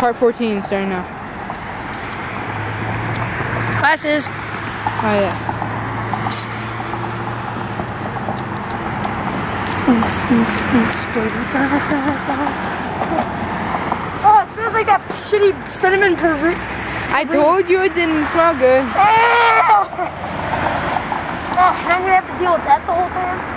Part 14 starting now. Glasses. Oh yeah. Oh, it smells like that shitty cinnamon pervert. I told you it didn't smell good. Oh, and I'm gonna have to deal with that the whole time.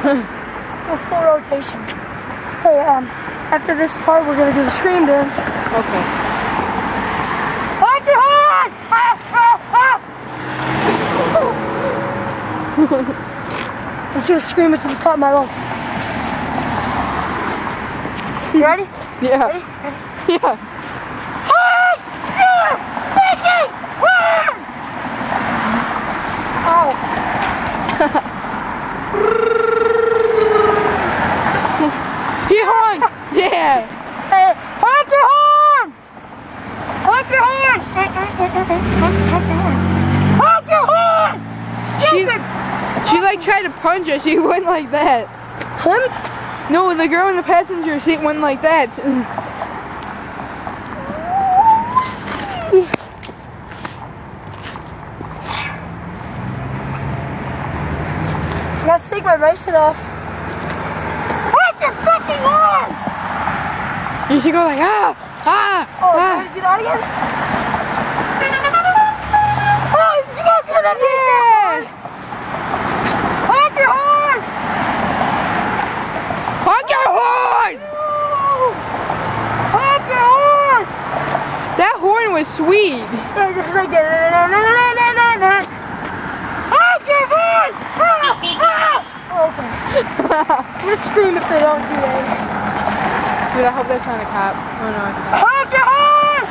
A full rotation. Hey, after this part, we're gonna do the scream dance. Okay. Honk your horn! I'm just gonna scream it to the top of my lungs. You ready? Yeah. Ready? Yeah. Honk your freaking horn! Oh. He honked! Yeah! Hey, honk your horn! Honk your horn! Honk your horn! Stupid! She like tried to punch her, she went like that. Him? No, the girl in the passenger seat went like that. I gotta take my bracelet off. Honk your fucking horn! You should go like, ah! Ah! Oh, you ah. wanna do that again? Oh, did you guys hear that? Yeah! Honk your horn! Honk your horn! Honk your horn! That horn was sweet. Yeah, just like that. Honk your horn! Okay. I'm gonna scream if they don't do that. Dude, I hope that's not a cop. Oh no, it's not. Honk your horn!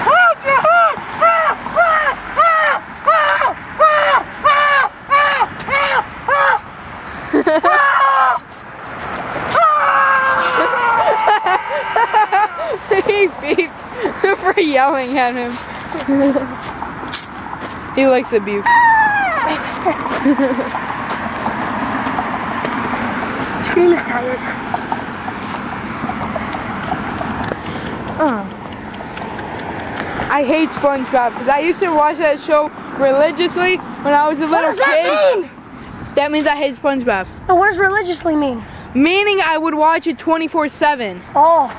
Honk your horn! He beeped for yelling at him. He likes abuse. Scream is tired. I hate SpongeBob because I used to watch that show religiously when I was a little What does that kid. mean? That means I hate SpongeBob. And what does religiously mean? Meaning I would watch it 24/7. Oh.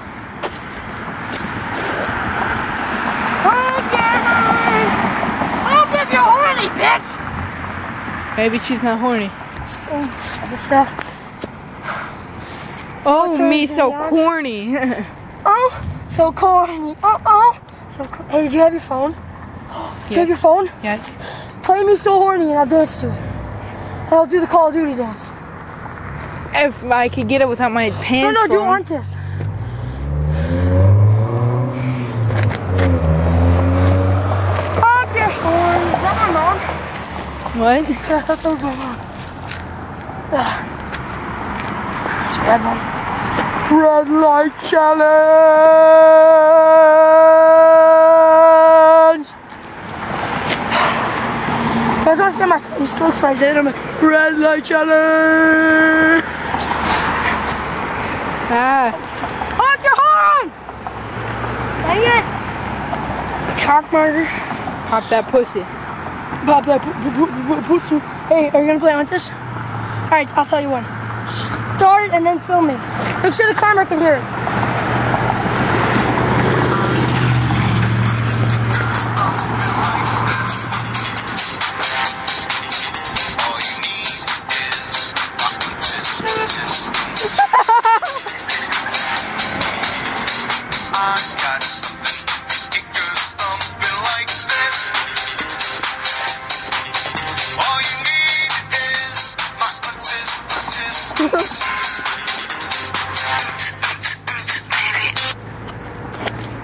Honk your horn! Honk if you're horny, bitch! Maybe she's not horny. Oh, turns me so me on. corny. Oh, so corny. So cool. Hey, did you have your phone? Did you have your phone? Yes. Play Me So Horny and I'll dance to it. And I'll do the Call of Duty dance. If I could get it without my pants. No, do falling. on this. Honk your horn. Is that my mom? What? I thought that was my mom. It's red light. Red light challenge. You guys want to see how my face looks when I say it? I'm like, red light challenge. Ah. Honk your horn! Dang it! Cock murder. Pop that pussy. Pop that pussy. Hey, are you gonna play on this? Alright, I'll tell you when. Start and then film me. Make sure the camera can hear it.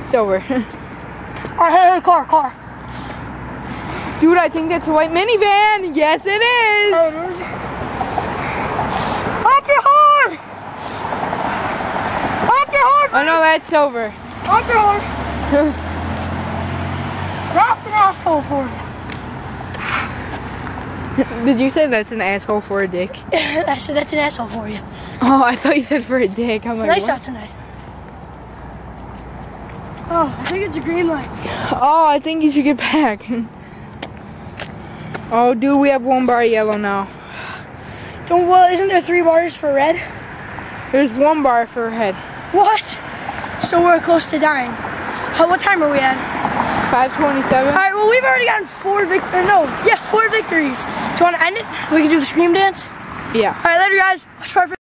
It's over. Alright, hey, car. Dude, I think that's a white minivan. Yes, it is. There it is. Honk your horn! Honk your horn! Oh no, that's silver. Honk your horn! That's an asshole for you. Did you say that's an asshole for a dick? I said that's an asshole for you. Oh, I thought you said for a dick. I'm It's like, nice what? out tonight. Oh, I think it's a green light. Oh, I think you should get back. Oh, dude, we have 1 bar of yellow now. Well, isn't there 3 bars for red? There's 1 bar for red. What? So we're close to dying. What time are we at? 5:27. All right, well, we've already gotten 4 victories. Do you want to end it? We can do the scream dance? Yeah. All right, later, guys. Watch part